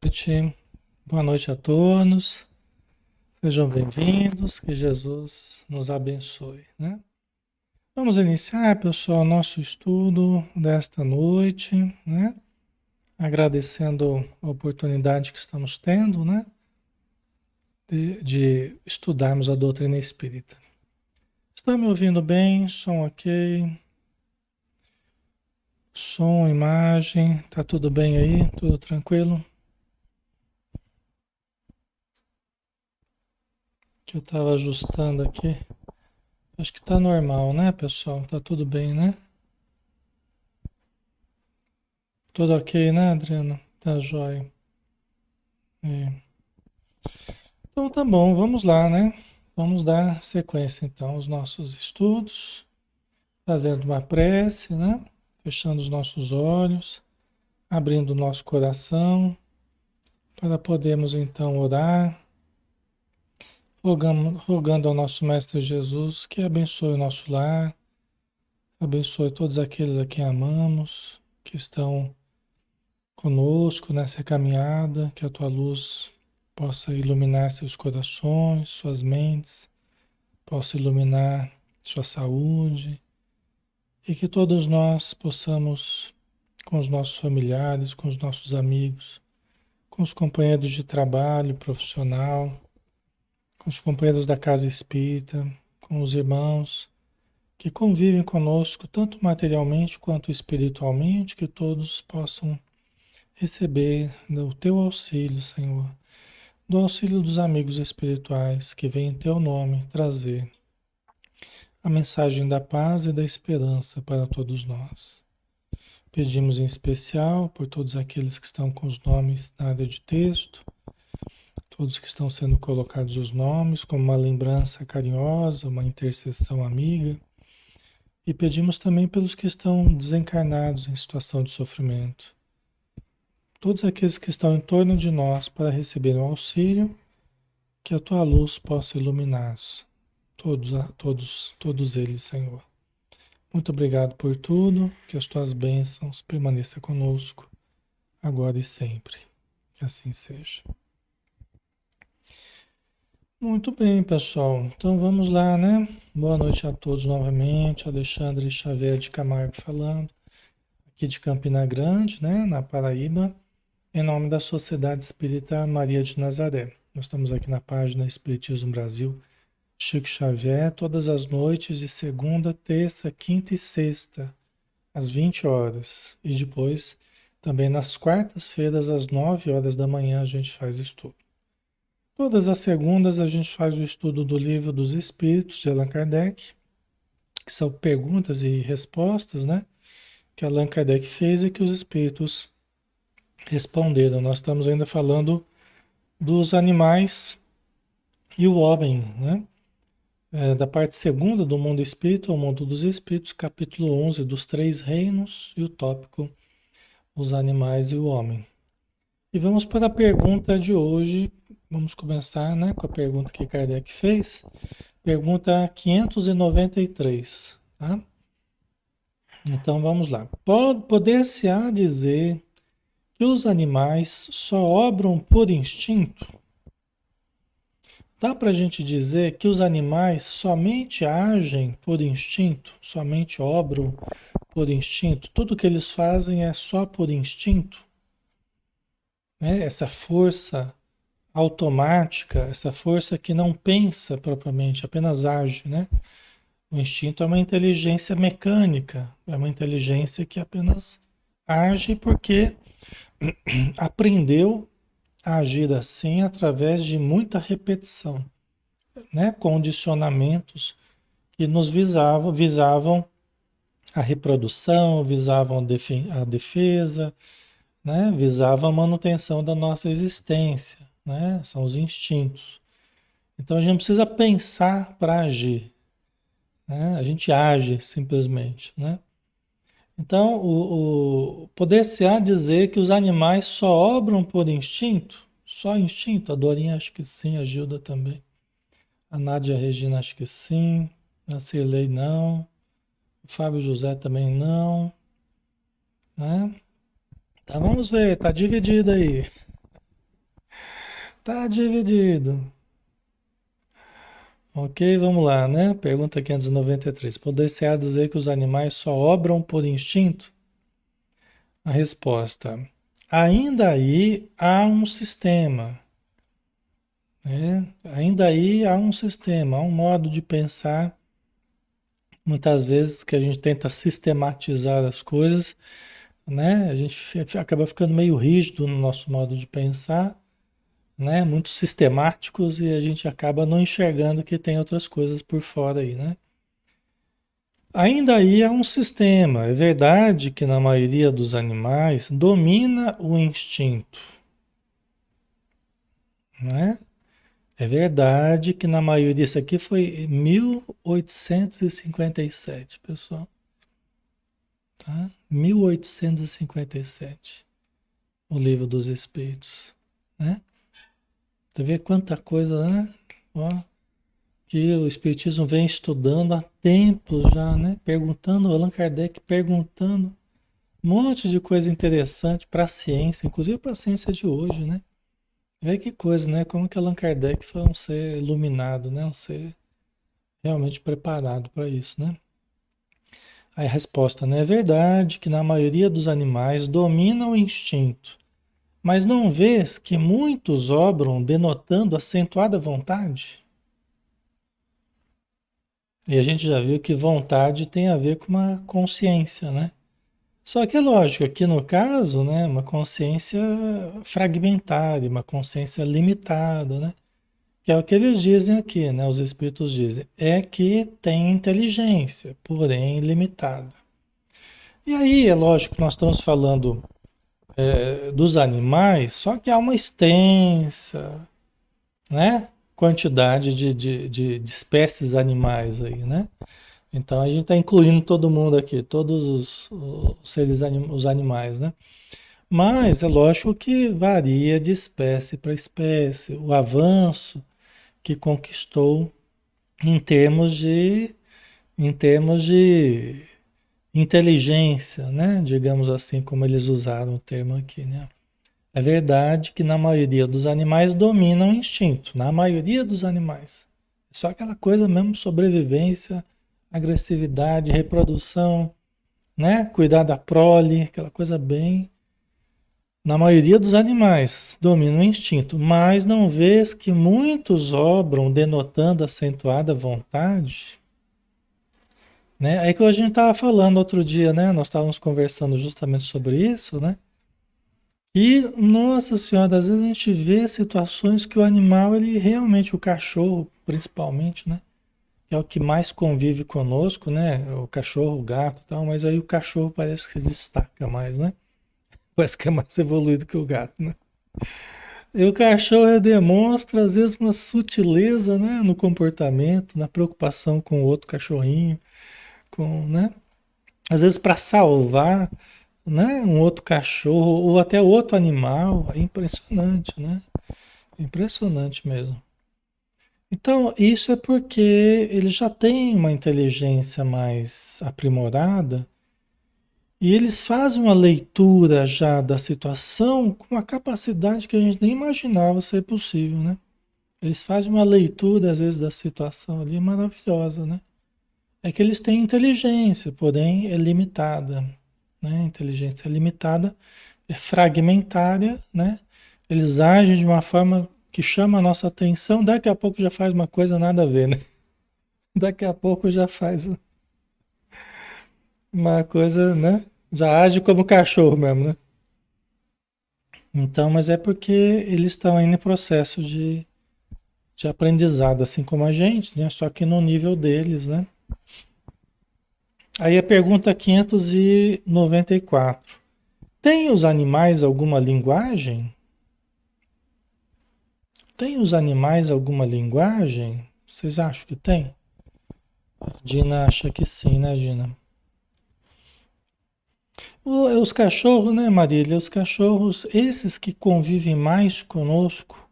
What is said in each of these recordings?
Noite. Boa noite a todos. Sejam bem-vindos. Que Jesus nos abençoe, né? Vamos iniciar, pessoal, nosso estudo desta noite, né? Agradecendo a oportunidade que estamos tendo, né? De estudarmos a doutrina espírita. Está me ouvindo bem? Som ok? Som, imagem, tá tudo bem aí? Tudo tranquilo? Que eu estava ajustando aqui. Acho que tá normal, né, pessoal? Tá tudo bem, né? Tudo ok, né, Adriano? Tá jóia. É. Então tá bom, vamos lá, né? Vamos dar sequência então aos nossos estudos, fazendo uma prece, né? Fechando os nossos olhos, abrindo o nosso coração, para podermos então orar, rogando ao nosso Mestre Jesus que abençoe o nosso lar, abençoe todos aqueles a quem amamos, que estão conosco nessa caminhada, que a tua luz possa iluminar seus corações, suas mentes, possa iluminar sua saúde e que todos nós possamos, com os nossos familiares, com os nossos amigos, com os companheiros de trabalho profissional, com os companheiros da casa espírita, com os irmãos que convivem conosco, tanto materialmente quanto espiritualmente, que todos possam receber o teu auxílio, Senhor, do auxílio dos amigos espirituais que vêm em teu nome trazer a mensagem da paz e da esperança para todos nós. Pedimos em especial por todos aqueles que estão com os nomes na área de texto, todos que estão sendo colocados os nomes como uma lembrança carinhosa, uma intercessão amiga, e pedimos também pelos que estão desencarnados em situação de sofrimento, todos aqueles que estão em torno de nós para receber o auxílio, que a tua luz possa iluminá-los, todos eles, Senhor. Muito obrigado por tudo, que as tuas bênçãos permaneçam conosco, agora e sempre. Que assim seja. Muito bem, pessoal. Então vamos lá, né? Boa noite a todos novamente. Alexandre Xavier de Camargo falando, aqui de Campina Grande, né? Na Paraíba, em nome da Sociedade Espírita Maria de Nazaré. Nós estamos aqui na página Espiritismo Brasil, Chico Xavier, todas as noites de segunda, terça, quinta e sexta, às 20 horas. E depois, também nas quartas-feiras, às 9 horas da manhã, a gente faz estudo. Todas as segundas, a gente faz o estudo do Livro dos Espíritos, de Allan Kardec, que são perguntas e respostas, né? Que Allan Kardec fez e que os espíritos responderam. Nós estamos ainda falando dos animais e o homem, né? Da parte segunda do mundo espírito ao mundo dos espíritos, capítulo 11 dos três reinos e o tópico os animais e o homem. E vamos para a pergunta de hoje. Vamos começar, né, com a pergunta que Kardec fez. Pergunta 593. Tá? Então vamos lá. Poder-se-á dizer que os animais só obram por instinto? Dá para a gente dizer que os animais somente agem por instinto, somente obram por instinto? Tudo que eles fazem é só por instinto? Né? Essa força automática, essa força que não pensa propriamente, apenas age, né? O instinto é uma inteligência mecânica, é uma inteligência que apenas age porque aprendeu a agir assim através de muita repetição, né? Condicionamentos que nos visavam a reprodução, visavam a defesa, né? Visavam a manutenção da nossa existência, né? São os instintos. Então a gente não precisa pensar para agir, né? A gente age simplesmente, né? Então o poder-se-á dizer que os animais só obram por instinto? Só instinto? A Dorinha acho que sim, a Gilda também. A Nádia Regina acho que sim. A Cirlei não. O Fábio José também não, né? Então vamos ver, tá dividido aí. Tá dividido. Ok, vamos lá, né? Pergunta 593. Poder-se-á dizer que os animais só obram por instinto? A resposta: ainda aí há um sistema, né? Ainda aí há um sistema, há um modo de pensar, muitas vezes que a gente tenta sistematizar as coisas, né? A gente acaba ficando meio rígido no nosso modo de pensar, né? Muito sistemáticos e a gente acaba não enxergando que tem outras coisas por fora aí, né? Ainda aí há um sistema. É verdade que na maioria dos animais domina o instinto, né? É verdade que na maioria, isso aqui foi 1857, pessoal, tá? 1857, o Livro dos Espíritos, né? Você vê quanta coisa, né? Ó, que o Espiritismo vem estudando há tempos já, né? Perguntando, Allan Kardec perguntando um monte de coisa interessante para a ciência, inclusive para a ciência de hoje, né? Vê que coisa, né? Como que Allan Kardec foi um ser iluminado, né? Um ser realmente preparado para isso, né? Aí a resposta, né? É verdade que na maioria dos animais domina o instinto, mas não vês que muitos obram denotando acentuada vontade? E a gente já viu que vontade tem a ver com uma consciência, né? Só que é lógico, aqui no caso, né, uma consciência fragmentada, uma consciência limitada, né? Que é o que eles dizem aqui, né? Os espíritos dizem, é que tem inteligência, porém limitada. E aí, é lógico que nós estamos falando dos animais, só que há uma extensa, né, quantidade de espécies animais aí, né? Então a gente está incluindo todo mundo aqui, todos os seres, os animais, né? Mas é lógico que varia de espécie para espécie, o avanço que conquistou em em termos de inteligência, né? Digamos assim, como eles usaram o termo aqui, né? É verdade que na maioria dos animais domina o instinto, na maioria dos animais. É só aquela coisa mesmo, sobrevivência, agressividade, reprodução, né? Cuidar da prole, aquela coisa bem. Na maioria dos animais domina o instinto, mas não vês que muitos obram denotando acentuada vontade, né? É que a gente estava falando outro dia, né? Nós estávamos conversando justamente sobre isso, né? E, nossa senhora, às vezes a gente vê situações que o animal, ele realmente, o cachorro principalmente, né? Que é o que mais convive conosco, né? O cachorro, o gato e tal, mas aí o cachorro parece que se destaca mais, né? Parece que é mais evoluído que o gato, né? E o cachorro demonstra, às vezes, uma sutileza, né? No comportamento, na preocupação com o outro cachorrinho, com, né? Às vezes para salvar, né? Um outro cachorro ou até outro animal. É impressionante, né? Impressionante mesmo. Então, isso é porque ele já tem uma inteligência mais aprimorada e eles fazem uma leitura já da situação com uma capacidade que a gente nem imaginava ser possível, né? Eles fazem uma leitura, às vezes, da situação ali maravilhosa, né? É que eles têm inteligência, porém é limitada, né? Inteligência é limitada, é fragmentária, né? Eles agem de uma forma que chama a nossa atenção, daqui a pouco já faz uma coisa nada a ver, né? Daqui a pouco já faz uma coisa, né? Já age como cachorro mesmo, né? Então, mas é porque eles estão aí no processo de aprendizado, assim como a gente, né? Só que no nível deles, né? Aí a pergunta 594. Tem os animais alguma linguagem? Tem os animais alguma linguagem? Vocês acham que tem? A Dina acha que sim, né, Dina? Os cachorros, né, Marília? Os cachorros, esses que convivem mais conosco,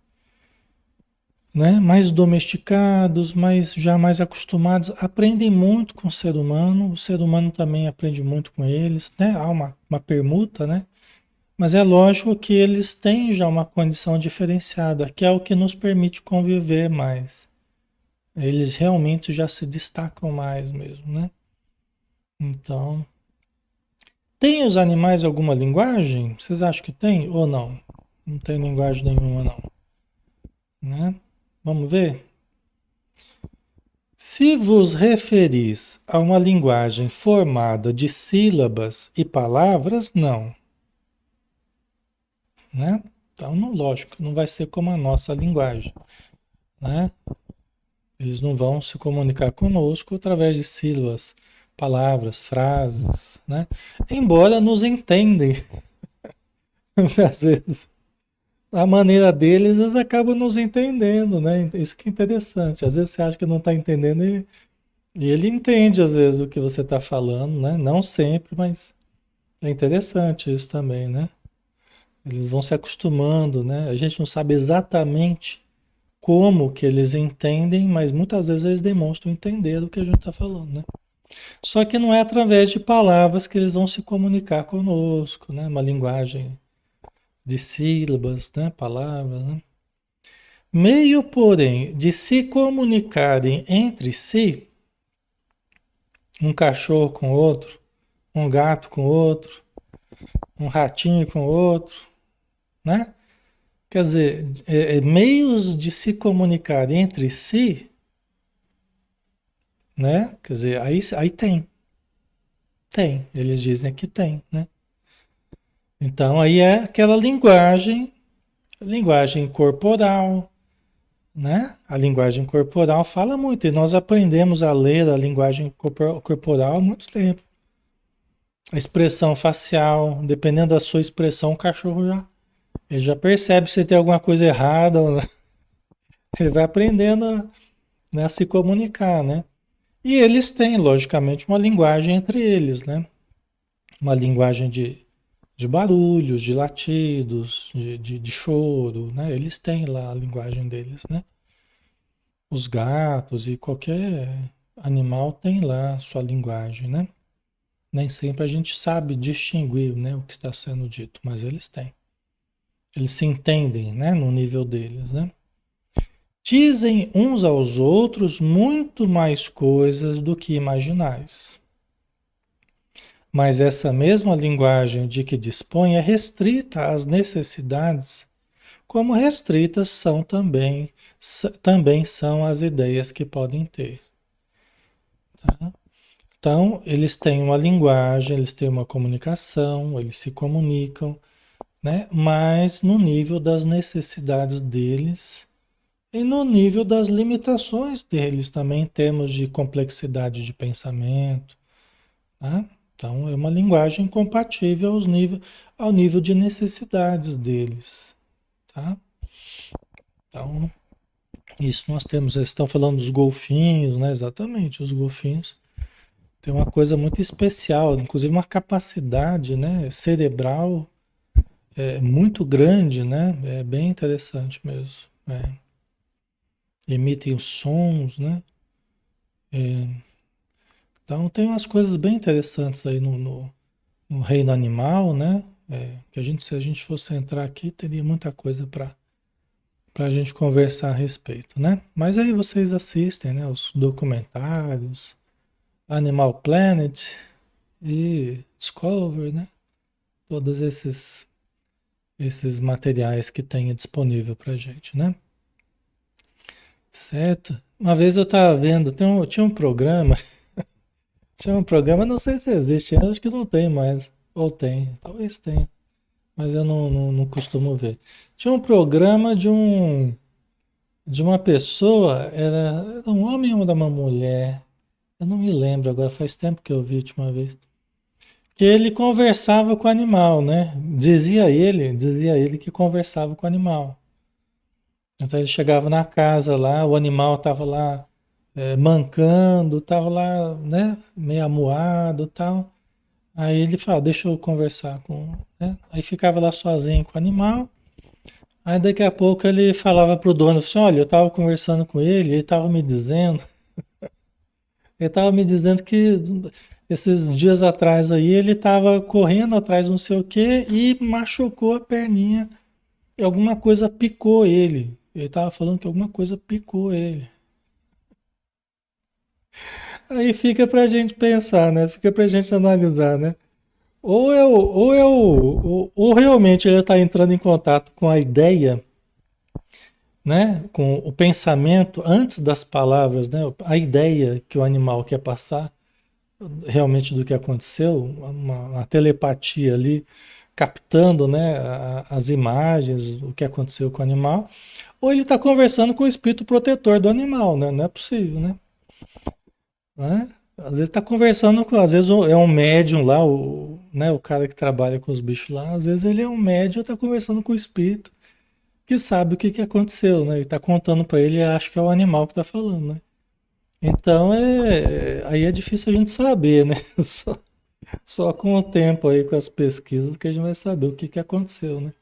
né? Mais domesticados, já mais acostumados, aprendem muito com o ser humano. O ser humano também aprende muito com eles, né? Há uma permuta, né? Mas é lógico que eles têm já uma condição diferenciada, que é o que nos permite conviver mais. Eles realmente já se destacam mais mesmo, né? Então, tem os animais alguma linguagem? Vocês acham que tem ou não? Não tem linguagem nenhuma, não, né? Vamos ver? Se vos referis a uma linguagem formada de sílabas e palavras, não, né? Então, não, lógico, não vai ser como a nossa linguagem, né? Eles não vão se comunicar conosco através de sílabas, palavras, frases, né? Embora nos entendem, muitas vezes. A maneira deles, eles acabam nos entendendo, né? Isso que é interessante. Às vezes você acha que não está entendendo e ele entende, às vezes, o que você está falando, né? Não sempre, mas é interessante isso também, né? Eles vão se acostumando, né? A gente não sabe exatamente como que eles entendem, mas muitas vezes eles demonstram entender o que a gente está falando, né? Só que não é através de palavras que eles vão se comunicar conosco, né? Uma linguagem de sílabas, né? Palavras, né? Meio, porém, de se comunicarem entre si, um cachorro com outro, um gato com outro, um ratinho com outro, né? Quer dizer, meios de se comunicar entre si, né? Quer dizer, aí tem. Eles dizem que tem, né? Então aí é aquela linguagem corporal, né? A linguagem corporal fala muito e nós aprendemos a ler a linguagem corporal há muito tempo. A expressão facial, dependendo da sua expressão, o cachorro ele já percebe se tem alguma coisa errada ou não. Ele vai aprendendo né, a se comunicar, né? E eles têm, logicamente, uma linguagem entre eles, né? Uma linguagem de barulhos, de latidos, de choro, né? Eles têm lá a linguagem deles, né? Os gatos e qualquer animal tem lá a sua linguagem, né? Nem sempre a gente sabe distinguir, né, o que está sendo dito, mas eles têm. Eles se entendem, né, no nível deles, né? Dizem uns aos outros muito mais coisas do que imaginais. Mas essa mesma linguagem de que dispõe é restrita às necessidades, como restritas são também são as ideias que podem ter. Tá? Então, eles têm uma linguagem, eles têm uma comunicação, eles se comunicam, né? Mas no nível das necessidades deles e no nível das limitações deles também, em termos de complexidade de pensamento, tá? Então, é uma linguagem compatível ao nível de necessidades deles, tá? Então, isso nós temos. Eles estão falando dos golfinhos, né? Exatamente, os golfinhos têm uma coisa muito especial, inclusive uma capacidade, né, cerebral muito grande, né? É bem interessante mesmo. Emitem os sons, né? É, então tem umas coisas bem interessantes aí no reino animal, né? Que se a gente fosse entrar aqui, teria muita coisa para a gente conversar a respeito, né? Mas aí vocês assistem, né? Os documentários, Animal Planet e Discovery, né? Todos esses materiais que tem disponível para gente, né? Certo? Uma vez eu estava vendo, tinha um programa, não sei se existe, eu acho que não tem mais, ou tem, talvez tenha, mas eu não costumo ver. Tinha um programa de uma pessoa, era um homem ou era uma mulher, eu não me lembro agora, faz tempo que eu vi a última vez, que ele conversava com o animal, né? Dizia ele que conversava com o animal. Então ele chegava na casa lá, o animal estava lá mancando, estava lá, né, meio amuado e tal. Aí ele fala, deixa eu conversar com, né? Aí ficava lá sozinho com o animal. Aí daqui a pouco ele falava pro dono, assim, olha, eu estava conversando com ele, ele estava me dizendo que Esses dias atrás aí ele estava correndo atrás não sei o que e machucou a perninha e alguma coisa picou ele. Ele estava falando que alguma coisa picou ele. Aí fica pra gente pensar, né? Fica pra gente analisar, né? Ou realmente ele está entrando em contato com a ideia, né? Com o pensamento antes das palavras, né? A ideia que o animal quer passar realmente do que aconteceu, uma telepatia ali, captando, né? As imagens, o que aconteceu com o animal. Ou ele está conversando com o espírito protetor do animal, né? Não é possível, né? Às vezes está conversando com, às vezes é um médium lá, né, o cara que trabalha com os bichos lá, às vezes ele é um médium, está conversando com o espírito que sabe o que que aconteceu, né? E está contando para ele, acho que é o animal que está falando, né? Então aí é difícil a gente saber, né? Só com o tempo aí, com as pesquisas, que a gente vai saber o que que aconteceu, né?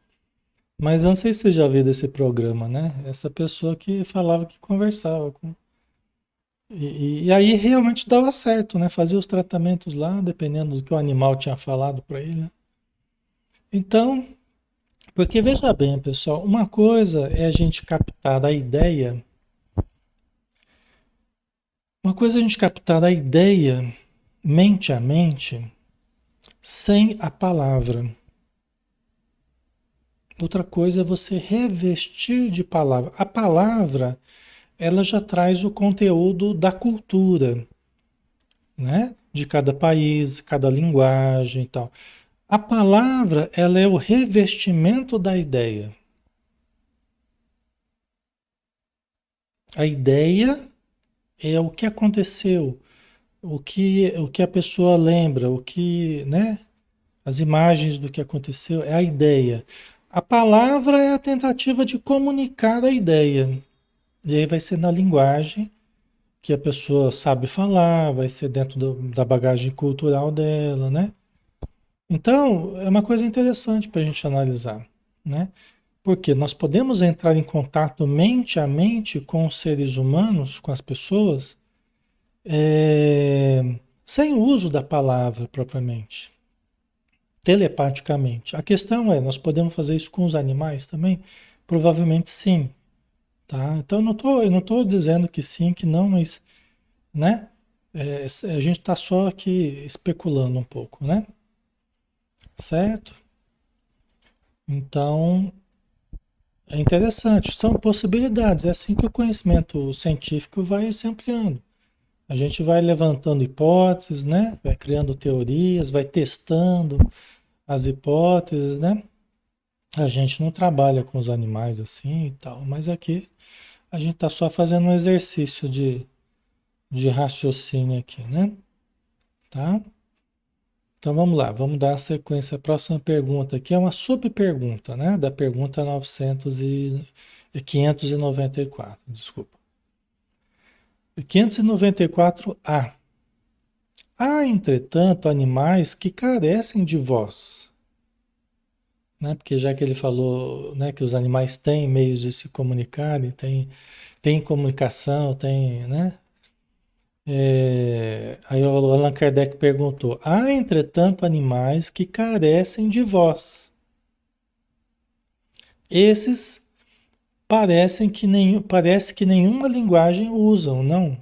Mas eu não sei se você já viu desse programa, né? Essa pessoa que falava que conversava com. E aí realmente dava certo, né? Fazia os tratamentos lá, dependendo do que o animal tinha falado para ele, né? Então, porque veja bem, pessoal, uma coisa é a gente captar a ideia, uma coisa é a gente captar a ideia mente a mente sem a palavra. Outra coisa é você revestir de palavra. A palavra, ela já traz o conteúdo da cultura, né? De cada país, cada linguagem e tal. A palavra, ela é o revestimento da ideia. A ideia é o que aconteceu, o que a pessoa lembra, o que, né? As imagens do que aconteceu, é a ideia. A palavra é a tentativa de comunicar a ideia. E aí vai ser na linguagem que a pessoa sabe falar, vai ser dentro da bagagem cultural dela, né? Então, é uma coisa interessante para a gente analisar, né? Porque nós podemos entrar em contato mente a mente com os seres humanos, com as pessoas, sem o uso da palavra propriamente, telepaticamente. A questão é, nós podemos fazer isso com os animais também? Provavelmente sim, tá? Então eu não tô dizendo que sim, que não, mas, né? A gente está só aqui especulando um pouco, né? Certo? Então, é interessante, são possibilidades, é assim que o conhecimento científico vai se ampliando. A gente vai levantando hipóteses, né? Vai criando teorias, vai testando as hipóteses, né? A gente não trabalha com os animais assim e tal, mas aqui a gente está só fazendo um exercício de raciocínio aqui, né? Tá? Então vamos lá, vamos dar sequência. A próxima pergunta aqui é uma subpergunta, né? Da pergunta 594, desculpa. 594A. Há, entretanto, animais que carecem de voz, né? Porque já que ele falou, né, que os animais têm meios de se comunicarem, tem comunicação, tem, né? Aí o Allan Kardec perguntou: há, entretanto, animais que carecem de voz. Esses parece que nenhuma linguagem usam, não?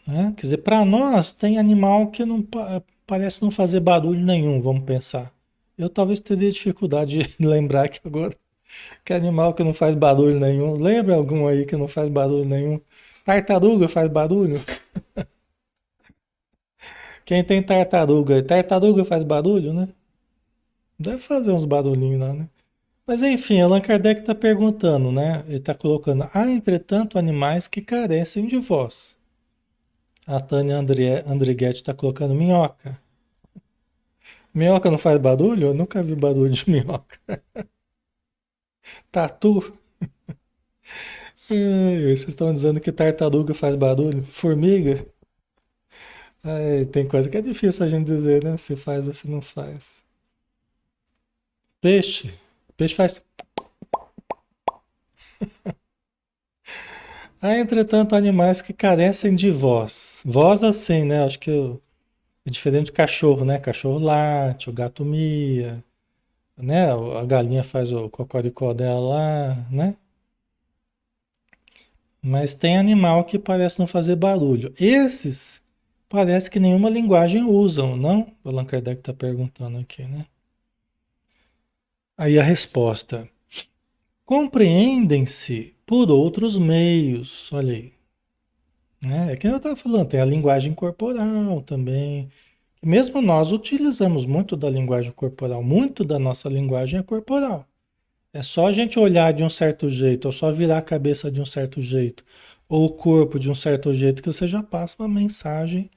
Né? Quer dizer, para nós tem animal que não parece não fazer barulho nenhum, vamos pensar. Eu talvez teria dificuldade de lembrar que agora que animal que não faz barulho nenhum. Lembra algum aí que não faz barulho nenhum? Tartaruga faz barulho? Quem tem tartaruga? Tartaruga faz barulho, né? Deve fazer uns barulhinhos lá, né? Mas enfim, Allan Kardec está perguntando, né? Ele está colocando: há, entretanto, animais que carecem de voz. A Tânia Andrighetti está colocando minhoca. Minhoca não faz barulho? Eu nunca vi barulho de minhoca. Tatu? Vocês estão dizendo que tartaruga faz barulho? Formiga? Tem coisa que é difícil a gente dizer, né? Se faz ou se não faz. Peixe? Peixe faz. Há, entretanto, animais que carecem de voz. Voz assim, né? Acho que é diferente do cachorro, né? Cachorro late, o gato mia, né? A galinha faz o cocoricó dela lá, né? Mas tem animal que parece não fazer barulho. Esses parece que nenhuma linguagem usam, não? O Allan Kardec está perguntando aqui, né? Aí a resposta: compreendem-se por outros meios. Olha aí, né? É que eu estava falando, tem a linguagem corporal também. Mesmo nós utilizamos muito da linguagem corporal, muito da nossa linguagem é corporal. É só a gente olhar de um certo jeito, ou só virar a cabeça de um certo jeito, ou o corpo de um certo jeito, que você já passa uma mensagem,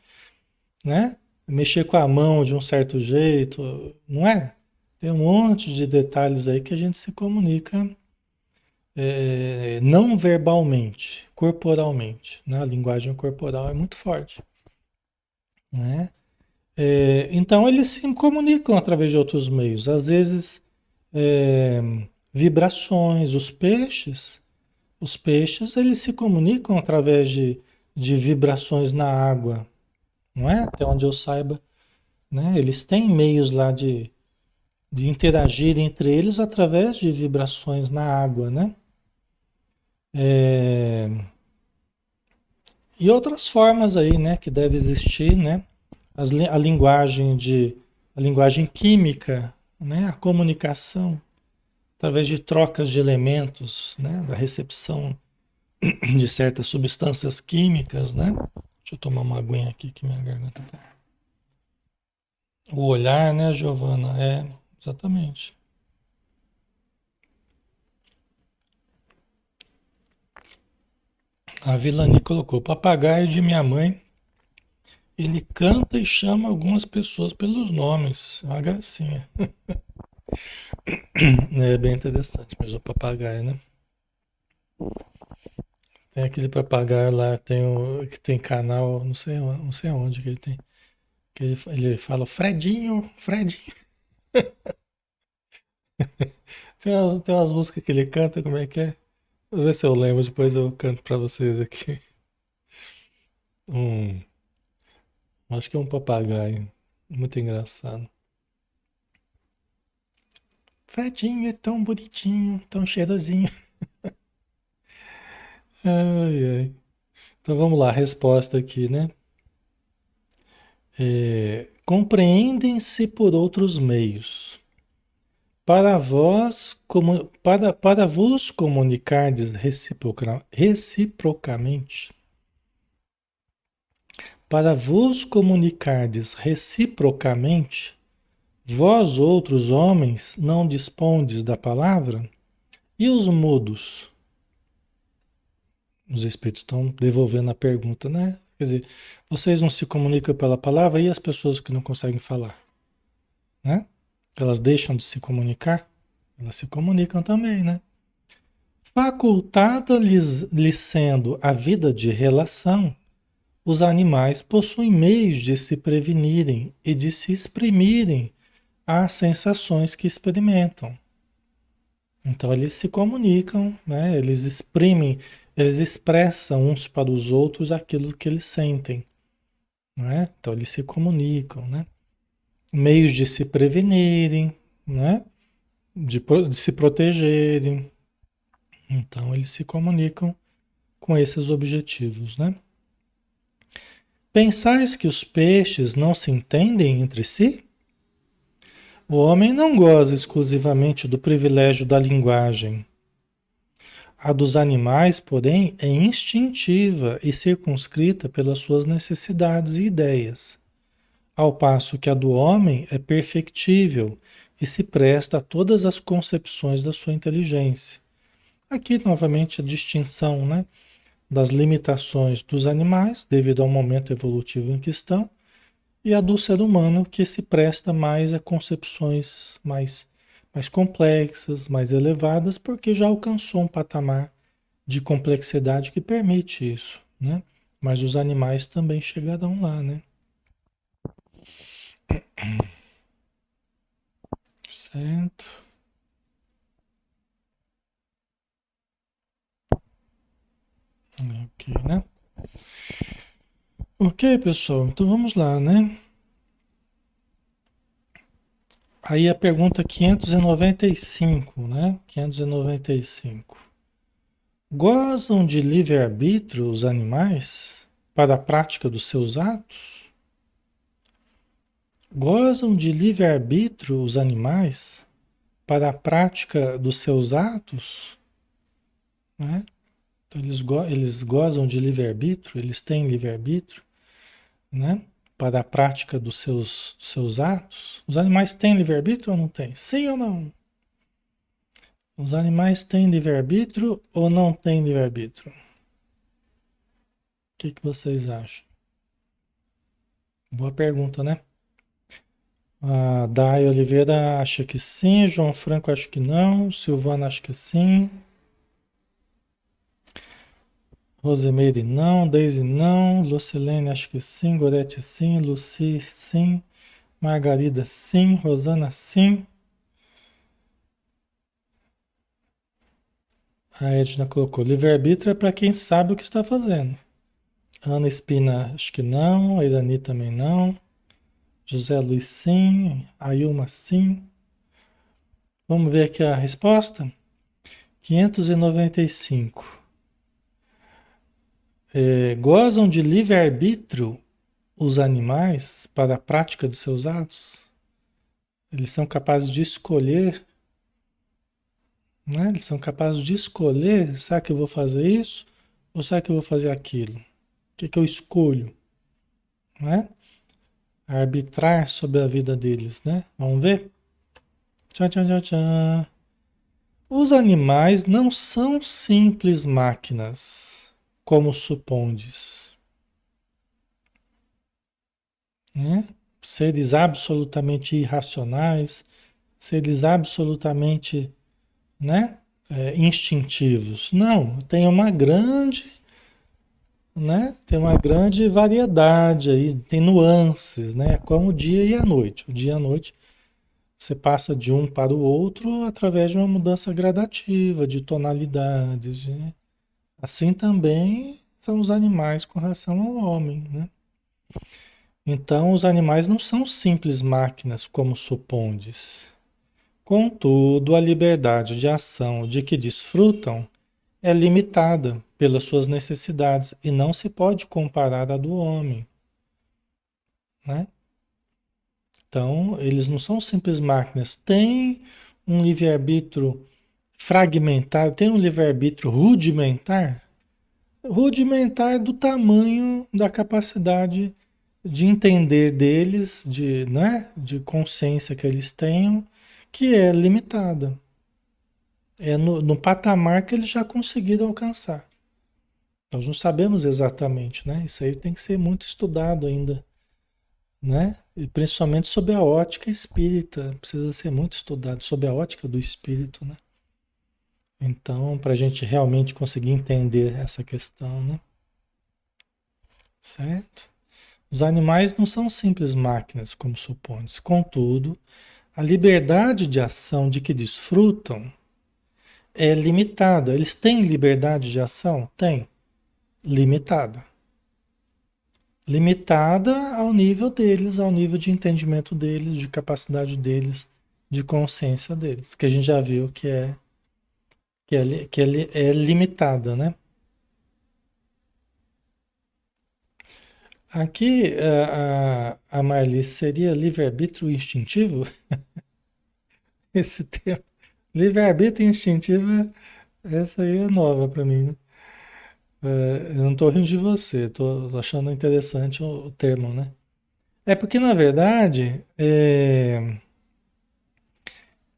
né? Mexer com a mão de um certo jeito, não é? Tem um monte de detalhes aí que a gente se comunica não verbalmente, corporalmente, né? A linguagem corporal é muito forte, né? Então eles se comunicam através de outros meios, às vezes é, vibrações, os peixes eles se comunicam através de vibrações na água, não é? Até onde eu saiba, né? Eles têm meios lá de interagir entre eles através de vibrações na água, né? É, e outras formas aí, né, que deve existir, né? A linguagem a linguagem química, né? A comunicação através de trocas de elementos, né? Da recepção de certas substâncias químicas, né? Deixa eu tomar uma aguinha aqui que minha garganta tá. O olhar, né, Giovana? Exatamente. A Vilani colocou: papagaio de minha mãe, ele canta e chama algumas pessoas pelos nomes. É uma gracinha. É bem interessante, mas o papagaio, né? Tem aquele papagaio lá, que tem canal, não sei aonde que ele tem. Que ele fala, Fredinho, Fredinho. Tem umas músicas que ele canta, como é que é? Vou ver se eu lembro, depois eu canto pra vocês aqui. Um, acho que é um papagaio. Muito engraçado. Fredinho é tão bonitinho, tão cheirosinho. Ai, ai. Então vamos lá, a resposta aqui, né? Compreendem-se por outros meios. Para vós, para vos comunicardes reciprocamente, para vos comunicardes reciprocamente, vós outros homens não dispondes da palavra? E os mudos? Os espíritos estão devolvendo a pergunta, né? Quer dizer, vocês não se comunicam pela palavra e as pessoas que não conseguem falar, né? Elas deixam de se comunicar? Elas se comunicam também, né? Facultada lhes sendo a vida de relação, os animais possuem meios de se prevenirem e de se exprimirem às sensações que experimentam. Então eles se comunicam, né? Eles exprimem, eles expressam uns para os outros aquilo que eles sentem, né? Então eles se comunicam, né? Meios de se prevenirem, né? De se protegerem. Então eles se comunicam com esses objetivos, né? Pensais que os peixes não se entendem entre si? O homem não goza exclusivamente do privilégio da linguagem. A dos animais, porém, é instintiva e circunscrita pelas suas necessidades e ideias, ao passo que a do homem é perfectível e se presta a todas as concepções da sua inteligência. Aqui, novamente, a distinção, né, das limitações dos animais, devido ao momento evolutivo em que estão, e a do ser humano, que se presta mais a concepções mais complexas, mais elevadas, porque já alcançou um patamar de complexidade que permite isso, né? Mas os animais também chegarão lá, né? Certo. Ok, né? Ok, pessoal, então vamos lá, né? Aí a pergunta 595, né? 595. Gozam de livre-arbítrio os animais para a prática dos seus atos? Gozam de livre-arbítrio os animais para a prática dos seus atos? Né? Então, eles gozam de livre-arbítrio, eles têm livre-arbítrio, né? Para a prática dos seus atos. Os animais têm livre-arbítrio ou não têm? Sim ou não? Os animais têm livre-arbítrio ou não têm livre-arbítrio? O que vocês acham? Boa pergunta, né? A Day Oliveira acha que sim, João Franco acha que não, Silvana acha que sim, Rosemeire não, Deise não, Lucilene acha que sim, Gorete sim, Luci sim, Margarida sim, Rosana sim. A Edna colocou, livre-arbítrio é para quem sabe o que está fazendo. Ana Espina acho que não, a Irani também não, José Luiz sim, a Ilma sim. Vamos ver aqui a resposta? 595. Gozam de livre-arbítrio os animais para a prática dos seus atos? Eles são capazes de escolher, né? Eles são capazes de escolher, será que eu vou fazer isso? Ou será que eu vou fazer aquilo? O que eu escolho? Né? Arbitrar sobre a vida deles, né? Vamos ver? Tchau, tchau, tchau, tchau. Os animais não são simples máquinas, como supondes, né? Seres absolutamente irracionais, seres absolutamente, né, instintivos. Não, tem uma grande variedade aí, tem nuances, né? Como o dia e a noite. O dia e a noite você passa de um para o outro através de uma mudança gradativa, de tonalidades. Assim também são os animais com relação ao homem, né? Então, os animais não são simples máquinas como supondes. Contudo, a liberdade de ação de que desfrutam é limitada pelas suas necessidades e não se pode comparar à do homem, né? Então, eles não são simples máquinas, têm um livre-arbítrio fragmentado, tem um livre-arbítrio rudimentar, rudimentar do tamanho da capacidade de entender deles, né, de consciência que eles tenham, que é limitada. É no patamar que eles já conseguiram alcançar. Nós não sabemos exatamente, né? Isso aí tem que ser muito estudado ainda, né? E principalmente sob a ótica espírita, precisa ser muito estudado sob a ótica do espírito, né? Então, para a gente realmente conseguir entender essa questão, né? Certo? Os animais não são simples máquinas, como supõe-se. Contudo, a liberdade de ação de que desfrutam é limitada. Eles têm liberdade de ação? Têm. Limitada. Limitada ao nível deles, ao nível de entendimento deles, de capacidade deles, de consciência deles, que a gente já viu que é limitada, né? Aqui a Marli seria livre-arbítrio instintivo? Esse termo, livre-arbítrio instintivo, essa aí é nova para mim, né? Eu não estou rindo de você, estou achando interessante o termo, né? É porque, na verdade,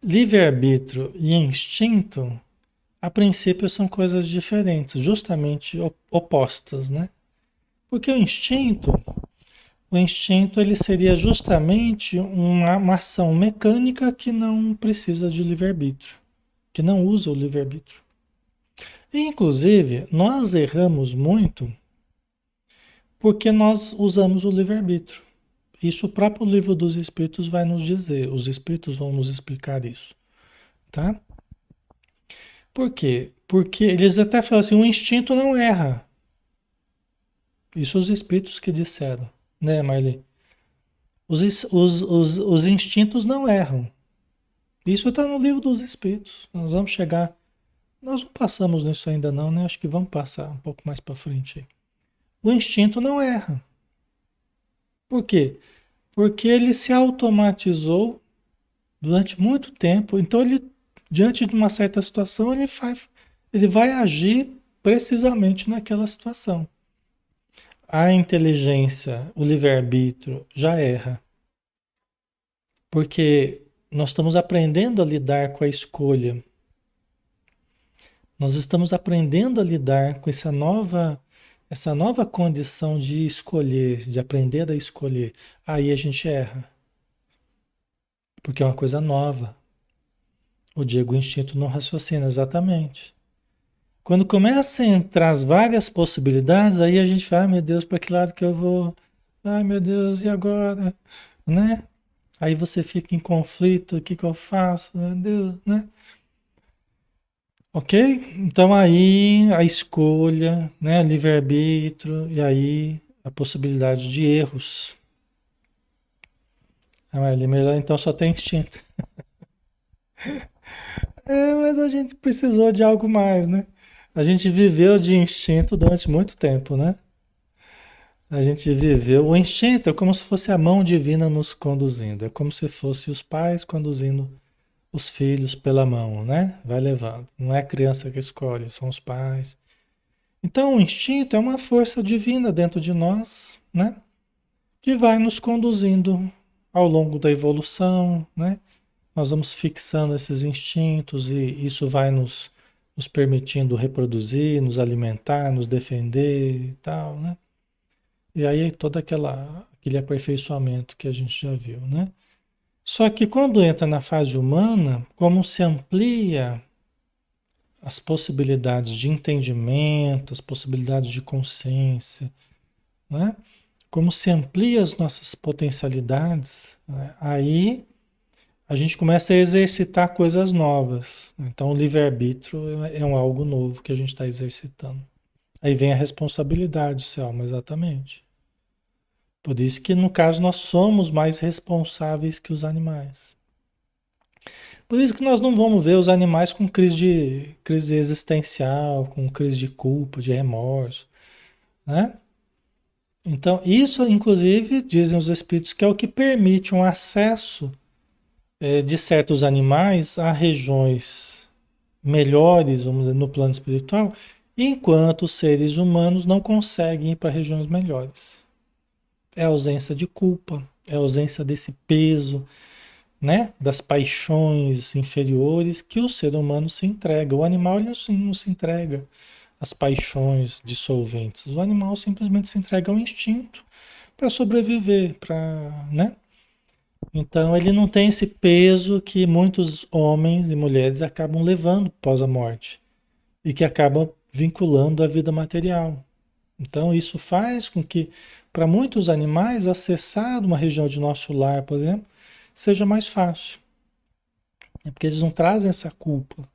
livre-arbítrio e instinto, a princípio, são coisas diferentes, justamente opostas, né? Porque o instinto ele seria justamente uma ação mecânica que não precisa de livre-arbítrio, que não usa o livre-arbítrio. E, inclusive, nós erramos muito porque nós usamos o livre-arbítrio. Isso o próprio livro dos Espíritos vai nos dizer, os Espíritos vão nos explicar isso, tá? Por quê? Porque eles até falam assim, o instinto não erra. Isso os espíritos que disseram, né, Marli? Os instintos não erram. Isso está no livro dos espíritos. Nós vamos chegar. Nós não passamos nisso ainda não, né? Acho que vamos passar um pouco mais para frente aí. O instinto não erra. Por quê? Porque ele se automatizou durante muito tempo. Então ele, diante de uma certa situação, ele vai agir precisamente naquela situação. A inteligência, o livre-arbítrio já erra. Porque nós estamos aprendendo a lidar com a escolha. Nós estamos aprendendo a lidar com essa nova condição de escolher, de aprender a escolher. Aí a gente erra. Porque é uma coisa nova. O Diego, o instinto não raciocina exatamente. Quando começa a entrar as várias possibilidades, aí a gente fala, meu Deus, para que lado que eu vou? Ai, meu Deus, e agora? Né? Aí você fica em conflito, o que que eu faço? Meu Deus, né? Ok? Então aí a escolha, né? Livre-arbítrio, e aí a possibilidade de erros. Ah, mas melhor então só tem instinto. É, mas a gente precisou de algo mais, né? A gente viveu de instinto durante muito tempo, né? A gente viveu. O instinto é como se fosse a mão divina nos conduzindo. É como se fosse os pais conduzindo os filhos pela mão, né? Vai levando. Não é a criança que escolhe, são os pais. Então, o instinto é uma força divina dentro de nós, né? Que vai nos conduzindo ao longo da evolução, né? Nós vamos fixando esses instintos e isso vai nos permitindo reproduzir, nos alimentar, nos defender e tal, né? E aí todo aquele aperfeiçoamento que a gente já viu, né? Só que quando entra na fase humana, como se amplia as possibilidades de entendimento, as possibilidades de consciência, né? Como se amplia as nossas potencialidades, né? Aí a gente começa a exercitar coisas novas. Então, o livre-arbítrio é algo novo que a gente está exercitando. Aí vem a responsabilidade, Selma, exatamente. Por isso que, no caso, nós somos mais responsáveis que os animais. Por isso que nós não vamos ver os animais com crise existencial, com crise de culpa, de remorso, né? Então, isso, inclusive, dizem os espíritos, que é o que permite um acesso de certos animais a regiões melhores, vamos dizer, no plano espiritual, enquanto os seres humanos não conseguem ir para regiões melhores. É a ausência de culpa, é a ausência desse peso, né? Das paixões inferiores que o ser humano se entrega. O animal ele não se entrega às paixões dissolventes. O animal simplesmente se entrega ao instinto para sobreviver, né? Então ele não tem esse peso que muitos homens e mulheres acabam levando pós a morte e que acabam vinculando à vida material. Então isso faz com que para muitos animais acessar uma região de nosso lar, por exemplo, seja mais fácil. É porque eles não trazem essa culpa,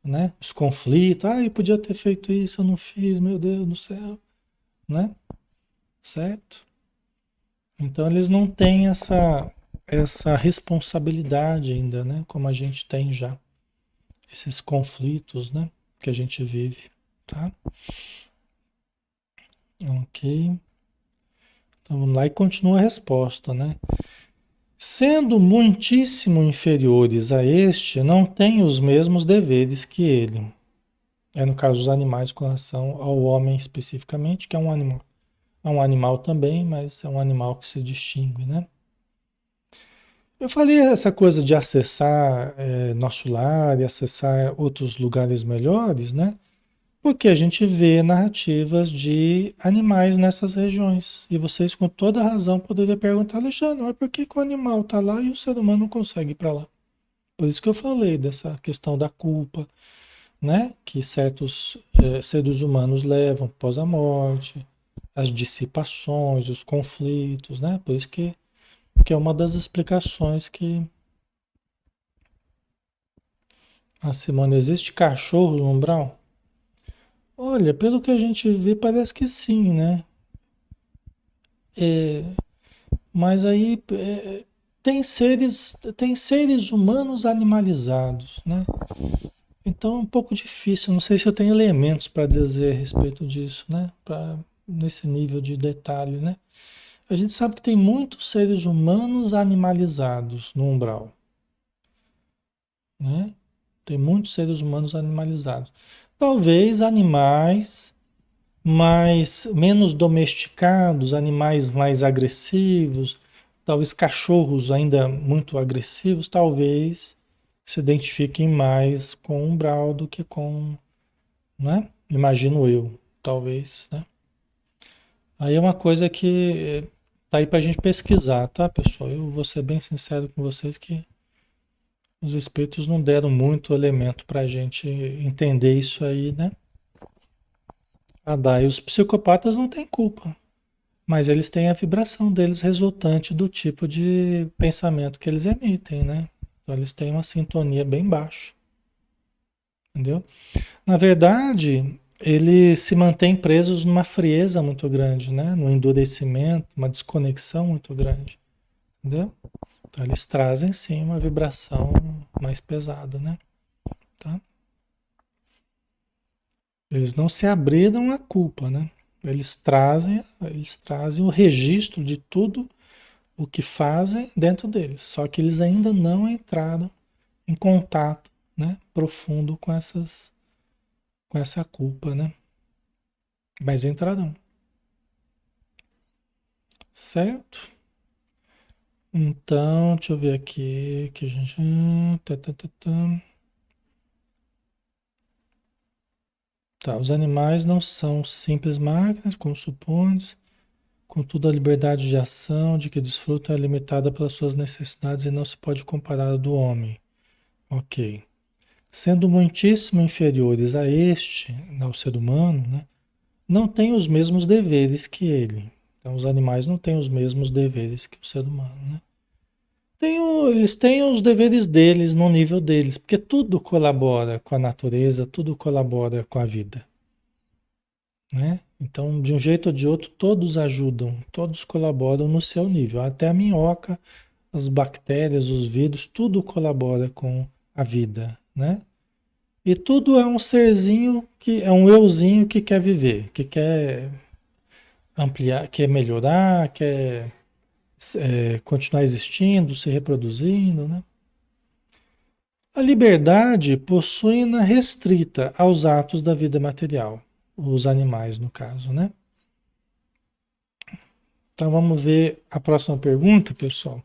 né? Os conflitos, eu podia ter feito isso, eu não fiz, meu Deus do céu, né? Certo? Então eles não têm essa responsabilidade ainda, né? Como a gente tem já. Esses conflitos, né? Que a gente vive, tá? Ok. Então vamos lá e continua a resposta, né? Sendo muitíssimo inferiores a este, não têm os mesmos deveres que ele. É no caso dos animais com relação ao homem especificamente, que é um animal. É um animal também, mas é um animal que se distingue, né? Eu falei essa coisa de acessar nosso lar e acessar outros lugares melhores, né? Porque a gente vê narrativas de animais nessas regiões. E vocês, com toda razão, poderiam perguntar, Alexandre, mas por que que o animal está lá e o ser humano não consegue ir para lá? Por isso que eu falei dessa questão da culpa, né? Que certos seres humanos levam após a morte, as dissipações, os conflitos, né? Por isso que é uma das explicações que a Simone, existe cachorro no umbral? Olha, pelo que a gente vê, parece que sim, né? é, mas aí tem seres humanos animalizados, né? Então é um pouco difícil. Não sei se eu tenho elementos para dizer a respeito disso, né? Nesse nível de detalhe, né? A gente sabe que tem muitos seres humanos animalizados no umbral, né? Tem muitos seres humanos animalizados. Talvez animais menos domesticados, animais mais agressivos, talvez cachorros ainda muito agressivos, talvez se identifiquem mais com o umbral do que com, né? Imagino eu, talvez, né? Aí é uma coisa que tá aí pra gente pesquisar, tá, pessoal? Eu vou ser bem sincero com vocês que os espíritos não deram muito elemento pra gente entender isso aí, né? Ah, dá. E os psicopatas não têm culpa, mas eles têm a vibração deles resultante do tipo de pensamento que eles emitem, né? Então eles têm uma sintonia bem baixa, entendeu? Na verdade, eles se mantêm presos numa frieza muito grande, né? No endurecimento, uma desconexão muito grande, entendeu? Então eles trazem sim uma vibração mais pesada, né? Tá? Eles não se abriram à culpa, né? Eles trazem o registro de tudo o que fazem dentro deles. Só que eles ainda não entraram em contato, né, profundo com essa culpa, né? Mas entrarão, certo? Então, deixa eu ver aqui que a gente tá, os animais não são simples máquinas, como supões. Contudo, a liberdade de ação de que desfrutam é limitada pelas suas necessidades e não se pode comparar à do homem. Ok. Sendo muitíssimo inferiores a este, ao ser humano, né, não têm os mesmos deveres que ele. Então, os animais não têm os mesmos deveres que o ser humano, né? Eles têm os deveres deles no nível deles, porque tudo colabora com a natureza, tudo colabora com a vida, né? Então, de um jeito ou de outro, todos ajudam, todos colaboram no seu nível. Até a minhoca, as bactérias, os vírus, tudo colabora com a vida, né? E tudo é um serzinho que é um euzinho que quer viver, que quer ampliar, quer melhorar, quer continuar existindo, se reproduzindo, né? A liberdade possui-na restrita aos atos da vida material, os animais no caso, né? Então vamos ver a próxima pergunta, pessoal.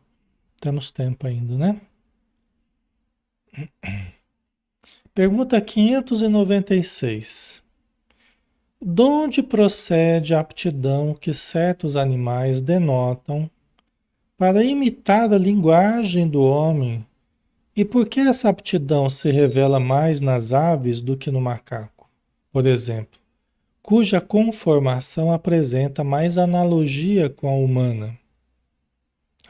Temos tempo ainda, né? Pergunta 596. De onde procede a aptidão que certos animais denotam para imitar a linguagem do homem? E por que essa aptidão se revela mais nas aves do que no macaco, por exemplo, cuja conformação apresenta mais analogia com a humana?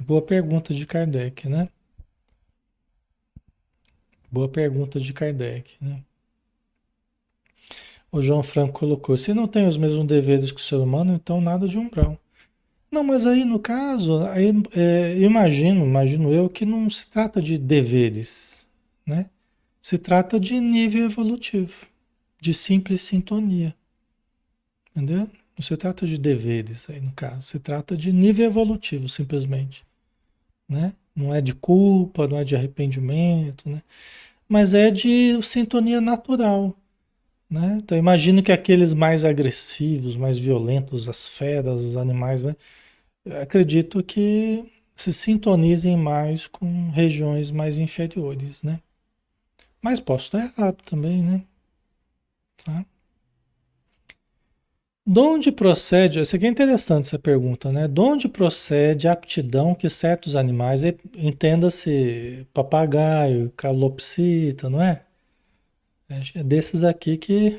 Boa pergunta de Kardec, né? Boa pergunta de Kardec, né? O João Franco colocou: se não tem os mesmos deveres que o ser humano, então nada de umbral. Não, mas aí no caso, aí, eu imagino eu que não se trata de deveres, né? Se trata de nível evolutivo, de simples sintonia, entendeu? Não se trata de deveres aí no caso, se trata de nível evolutivo simplesmente, né? Não é de culpa, não é de arrependimento, né? Mas é de sintonia natural, né? Então imagino que aqueles mais agressivos, mais violentos, as feras, os animais, né? Eu acredito que se sintonizem mais com regiões mais inferiores, né? Mas posso estar errado também, né? Tá? De onde procede, isso aqui é interessante essa pergunta, né? De onde procede a aptidão que certos animais, entenda-se papagaio, calopsita, não é? É desses aqui que